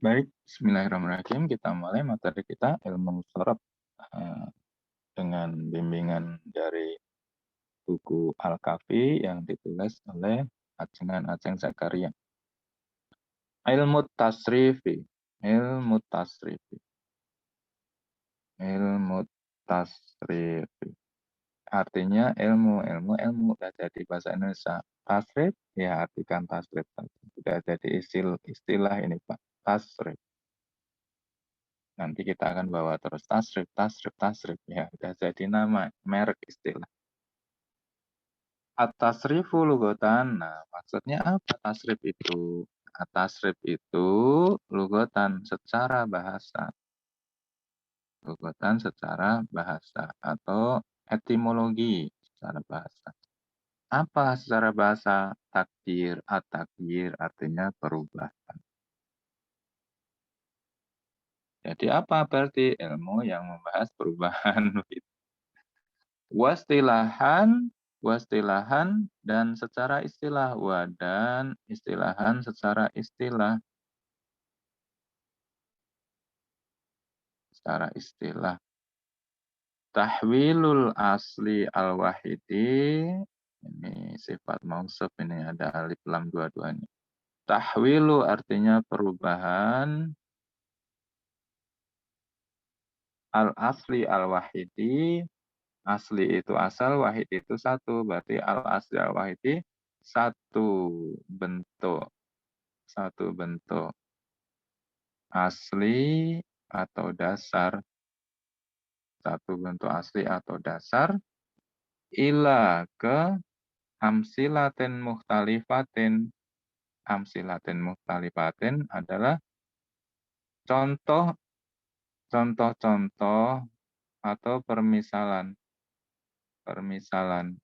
Baik, bismillahirrahmanirrahim. Kita mulai materi kita ilmu sorab dengan bimbingan dari buku Al-Kafi yang ditulis oleh Ajengan Ajeng Zakaria. Ilmu tasrifi, ilmu tasrifi, ilmu tasrifi. Artinya ilmu udah jadi bahasa Indonesia. Tasrif, ya artikan tasrif. Sudah jadi istilah ini Pak, tasrif. Nanti kita akan bawa terus tasrif, ya udah jadi nama, merek istilah. At-tasrifu lugotan, nah maksudnya apa tasrif itu? At-tasrif itu lugotan secara bahasa. Lugotan secara bahasa atau etimologi secara bahasa. Apa secara bahasa? Takdir, at-takdir artinya perubahan. Jadi apa berarti ilmu yang membahas perubahan? Wastilahan dan secara istilah, dan istilahan secara istilah. Secara istilah. Tahwilul asli al-wahidi, ini sifat mausuf, ini ada alif lam dua-duanya. Tahwilu artinya perubahan. Al-asli al-wahidi, asli itu asal, wahid itu satu, berarti al-asli al-wahidi satu bentuk. Satu bentuk asli atau dasar. Satu bentuk asli atau dasar. Ila ke amsilatin muhtalifatin. Amsilatin muhtalifatin adalah contoh-contoh atau permisalan. Permisalan.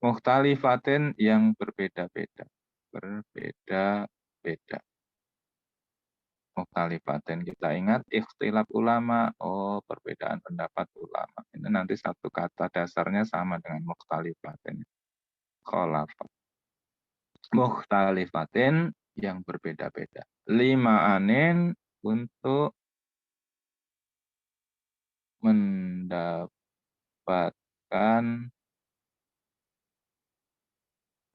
Muhtalifatin yang berbeda-beda. Berbeda-beda. Muhtalifatin, kita ingat ikhtilaf ulama, perbedaan pendapat ulama. Ini nanti satu kata dasarnya sama dengan mukhtalifatin. Khalafat. Mukhtalifatin yang berbeda-beda. 5 anin untuk mendapatkan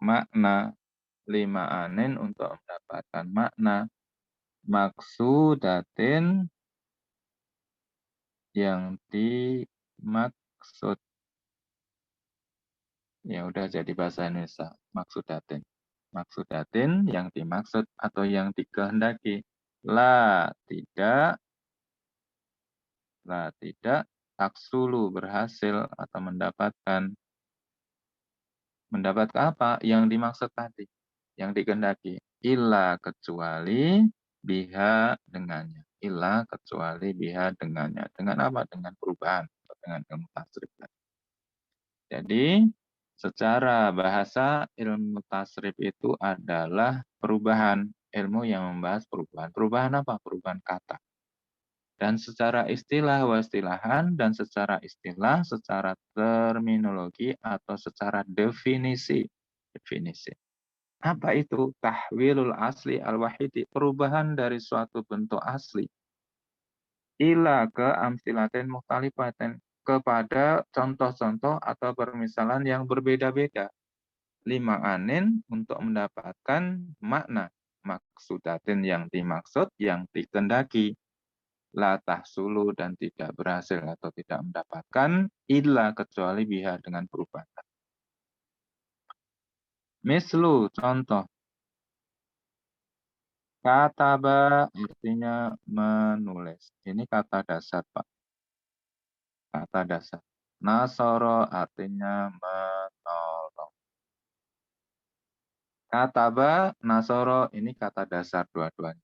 makna. 5 anin untuk mendapatkan makna. Maksudatin yang dimaksud. Ya udah jadi bahasa Indonesia. Maksudatin. Maksudatin yang dimaksud atau yang dikehendaki. La tidak taksulu berhasil atau mendapatkan. Mendapatkan apa? Yang dimaksud tadi. Yang dikehendaki. Illa kecuali biha dengannya. Illa kecuali biha dengannya. Dengan apa? Dengan perubahan. Atau dengan ilmu tasrif. Jadi secara bahasa ilmu tasrif itu adalah perubahan. Ilmu yang membahas perubahan. Perubahan apa? Perubahan kata. Dan secara istilah wastilahan dan secara istilah, secara terminologi atau secara definisi. Definisi. Apa itu? Tahwilul asli al-wahidi. Perubahan dari suatu bentuk asli. Ila ke amsilatin muhtalifatin. Kepada contoh-contoh atau permisalan yang berbeda-beda. 5 anin untuk mendapatkan makna. Maksudatin yang dimaksud, yang dikehendaki. La tahsulu dan tidak berhasil atau tidak mendapatkan. Illa kecuali biha dengan perubahan. Mislu, contoh. Kataba artinya menulis. Ini kata dasar, Pak. Kata dasar. Nasoro artinya menolong. Kataba, nasoro ini kata dasar dua-duanya.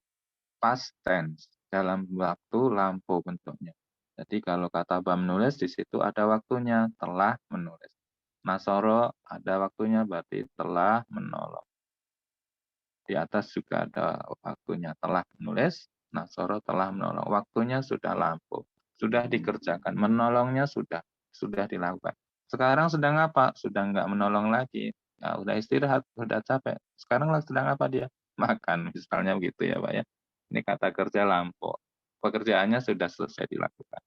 Past tense, dalam waktu lampau bentuknya. Jadi kalau kataba menulis, di situ ada waktunya, telah menulis. Nasoro ada waktunya, berarti telah menolong. Di atas juga ada waktunya, telah menulis. Nasoro telah menolong. Waktunya sudah lampau. Sudah dikerjakan. Menolongnya sudah dilakukan. Sekarang sedang apa? Sudah nggak menolong lagi. Nah, udah istirahat, udah capek. Sekarang sedang apa dia? makan, misalnya begitu ya, Pak, ya. Ini kata kerja lampau, pekerjaannya sudah selesai dilakukan.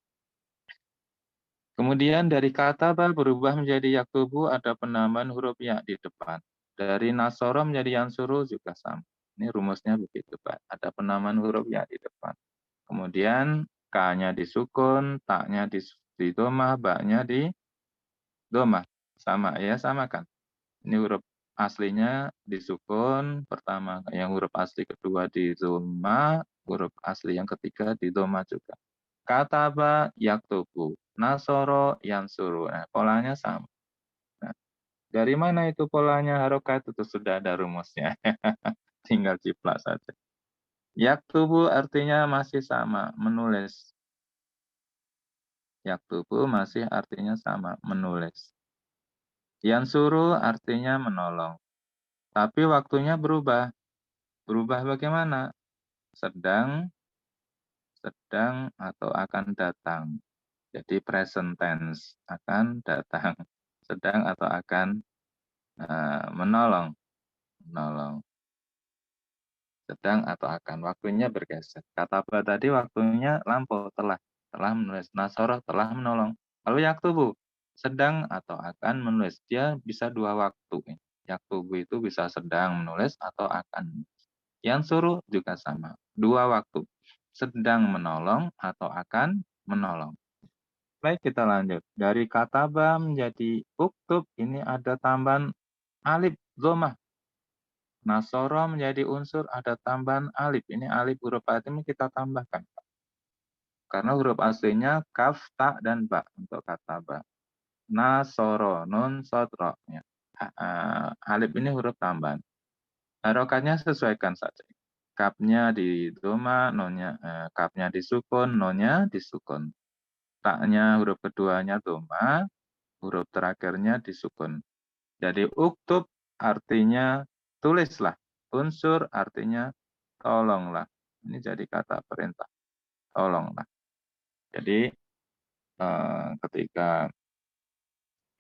Kemudian dari kataba berubah menjadi yaktubu, ada penambahan huruf ya di depan. Dari nasoro menjadi yansuru juga sama. Ini rumusnya begitu, Pak. Ada penambahan huruf ya di depan. Kemudian K-nya disukun, tak-nya di domah, ba-nya di domah. Sama ya, sama kan? Ini huruf aslinya disukun, pertama yang huruf asli kedua di domah, huruf asli yang ketiga di domah juga. Kataba yaktubu, nasoro yansuru. Nah, polanya sama. Nah, dari mana itu polanya harokat itu sudah ada rumusnya. Tinggal ciplak saja. Yaktubu artinya masih sama, menulis. Yaktubu masih artinya sama, menulis. Yansuru artinya menolong. Tapi waktunya berubah. Berubah bagaimana? Sedang, sedang atau akan datang. Jadi present tense, akan datang. Sedang atau akan menolong, menolong. Sedang atau akan, waktunya bergeser. Kata apa tadi waktunya lampau, telah menulis. Nasoroh telah menolong. Lalu yaktubu, sedang atau akan menulis. Dia bisa dua waktu. Yaktubu itu bisa sedang menulis atau akan. Yang suruh juga sama, dua waktu. Sedang menolong atau akan menolong. Baik, kita lanjut. Dari kataba menjadi uktub, ini ada tambahan alif dhamma. Nasoro menjadi unsur, ada tambahan alif. Ini alif huruf alif ini kita tambahkan. Karena huruf aslinya kaf, ta, dan ba untuk kataba. Nasoro, nun, sodro. Ya. Alif ini huruf tambahan. Harokatnya sesuaikan saja. Kapnya di doma, nonnya kapnya disukun, nonnya disukun. Taknya huruf keduanya doma, huruf terakhirnya disukun. Jadi uktub artinya tulislah. Unsur artinya tolonglah. Ini jadi kata perintah. Tolonglah. Jadi ketika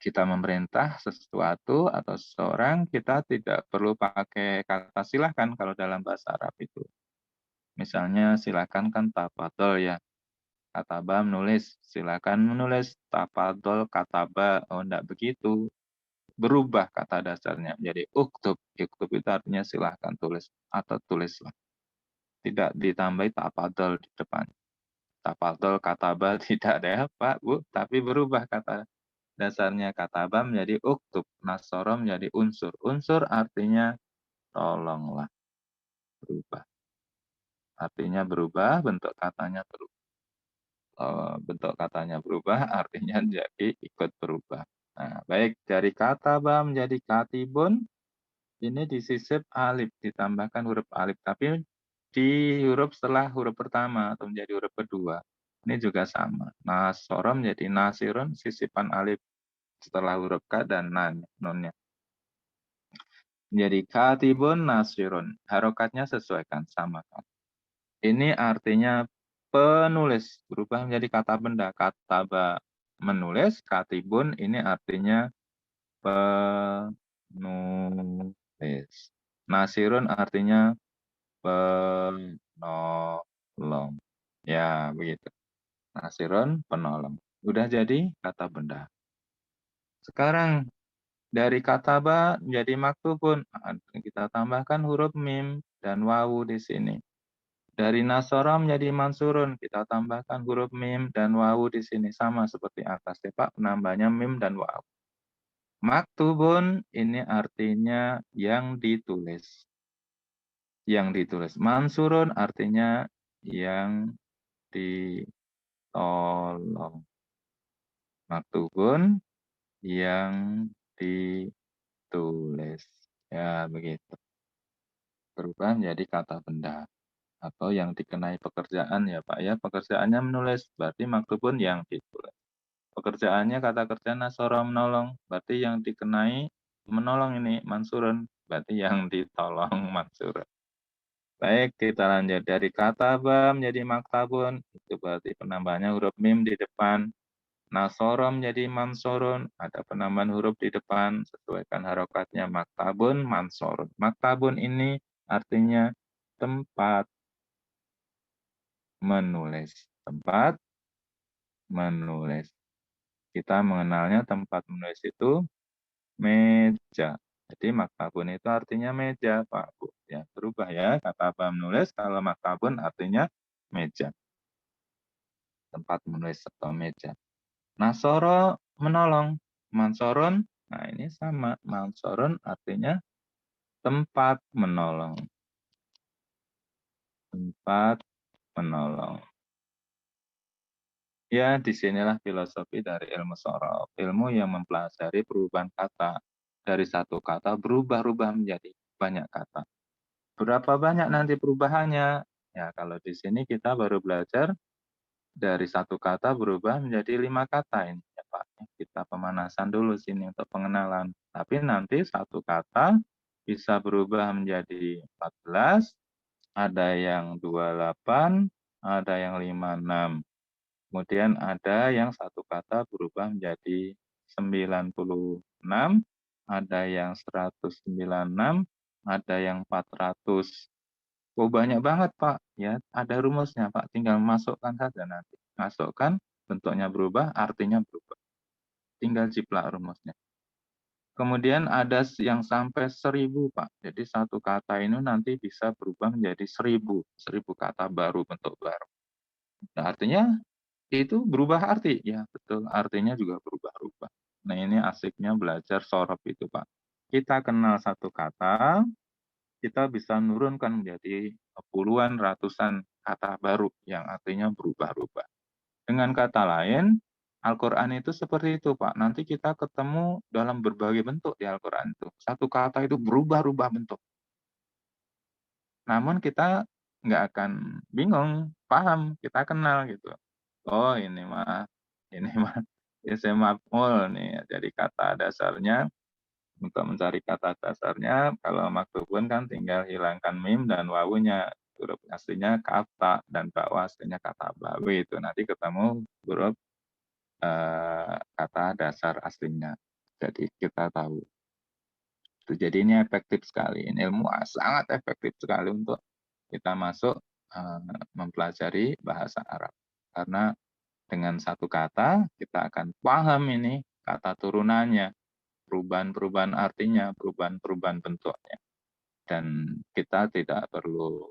kita memerintah sesuatu atau seseorang, kita tidak perlu pakai kata silahkan kalau dalam bahasa Arab itu. Misalnya silakan kan tafadhol ya. Kataba menulis, silakan menulis. Tafadhol kataba, oh enggak begitu. Berubah kata dasarnya jadi uktub. Uktub itu artinya silahkan tulis atau tulislah. Tidak ditambahi tafadhol di depan. Tafadhol kataba tidak ada ya Pak, Bu, tapi berubah kata dasarnya kataba menjadi uktub. Nasoro menjadi unsur. Unsur artinya tolonglah. Berubah. Artinya berubah, bentuk katanya berubah. Bentuk katanya berubah, artinya jadi ikut berubah. Nah, baik dari kataba menjadi katibun, ini disisip alif, ditambahkan huruf alif, tapi di huruf setelah huruf pertama atau menjadi huruf kedua. Ini juga sama. Nasoro menjadi nasirun, sisipan alif setelah huruf K dan nunnya. Menjadi katibun nasirun. Harokatnya sesuaikan, sama kan. Ini artinya penulis, berubah menjadi kata benda. Kataba menulis, katibun ini artinya penulis. Nasirun artinya penolong. Ya, begitu. Nasirun, penolong. Udah jadi kata benda. Sekarang dari kataba menjadi maktubun. Kita tambahkan huruf mim dan wawu di sini. Dari nasoro menjadi mansurun, kita tambahkan huruf mim dan wawu di sini sama seperti atas ya Pak, penambahnya mim dan wawu. Maktubun ini artinya yang ditulis. Yang ditulis. Mansurun artinya yang ditolong. Maktubun yang ditulis. Ya, begitu. Berubah menjadi kata benda atau yang dikenai pekerjaan ya Pak ya. Pekerjaannya menulis, berarti maktubun yang ditulis. Pekerjaannya kata kerja nasoro menolong, berarti yang dikenai menolong ini mansurun, berarti yang ditolong mansurun. Baik, kita lanjut dari kataba menjadi maktabun, itu berarti penambahannya huruf mim di depan. Nasoro menjadi mansurun, ada penambahan huruf di depan, sesuaikan harokatnya maktabun, mansurun. Maktabun ini artinya tempat menulis. Tempat menulis. Kita mengenalnya tempat menulis itu meja. Jadi maktabun itu artinya meja, Pak, Bu. Ya, berubah ya, kata apa menulis, kalau maktabun artinya meja, tempat menulis atau meja. Nasoro menolong, mansoron, nah ini sama, mansoron artinya tempat menolong, tempat menolong. Ya, disinilah filosofi dari ilmu sorof, ilmu yang mempelajari perubahan kata. Dari satu kata berubah-ubah menjadi banyak kata. Berapa banyak nanti perubahannya? Ya, kalau di sini kita baru belajar dari satu kata berubah menjadi 5 kata ini ya Pak. Kita pemanasan dulu sini untuk pengenalan. Tapi nanti satu kata bisa berubah menjadi 14, ada yang 28, ada yang 56. Kemudian ada yang satu kata berubah menjadi 96, ada yang 196, ada yang 400. Oh, banyak banget, Pak, ya. Ada rumusnya, Pak, tinggal masukkan saja nanti. Masukkan, bentuknya berubah, artinya berubah. Tinggal jiplak rumusnya. Kemudian ada yang sampai 1000, Pak. Jadi satu kata ini nanti bisa berubah menjadi 1000 kata baru, bentuk baru. Nah, artinya itu berubah arti. Ya, betul. Artinya juga berubah-ubah. Nah, ini asiknya belajar sorof itu, Pak. Kita kenal satu kata, kita bisa nurunkan menjadi puluhan, ratusan kata baru yang artinya berubah-ubah. Dengan kata lain, Al-Quran itu seperti itu, Pak. Nanti kita ketemu dalam berbagai bentuk di Al-Quran itu. Satu kata itu berubah-ubah bentuk. Namun kita nggak akan bingung, paham, kita kenal gitu. Oh, ini mah isim maf'ul nih. Jadi kata dasarnya, untuk mencari kata dasarnya, kalau maktubun kan tinggal hilangkan mim dan wawunya. Huruf aslinya kata dan bawah aslinya kata bawi itu. Nanti ketemu huruf kata dasar aslinya. Jadi kita tahu. Jadi ini efektif sekali. Ini ilmu sangat efektif sekali untuk kita masuk mempelajari bahasa Arab. Karena dengan satu kata kita akan paham ini kata turunannya, perubahan-perubahan artinya, perubahan-perubahan bentuknya. Dan kita tidak perlu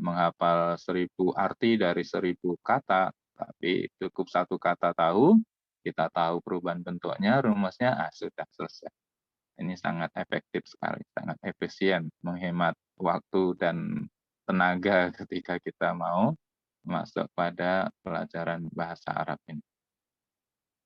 menghafal 1000 arti dari 1000 kata, tapi cukup satu kata tahu, kita tahu perubahan bentuknya, rumusnya, sudah selesai. Ini sangat efektif sekali, sangat efisien, menghemat waktu dan tenaga ketika kita mau masuk pada pelajaran bahasa Arab ini.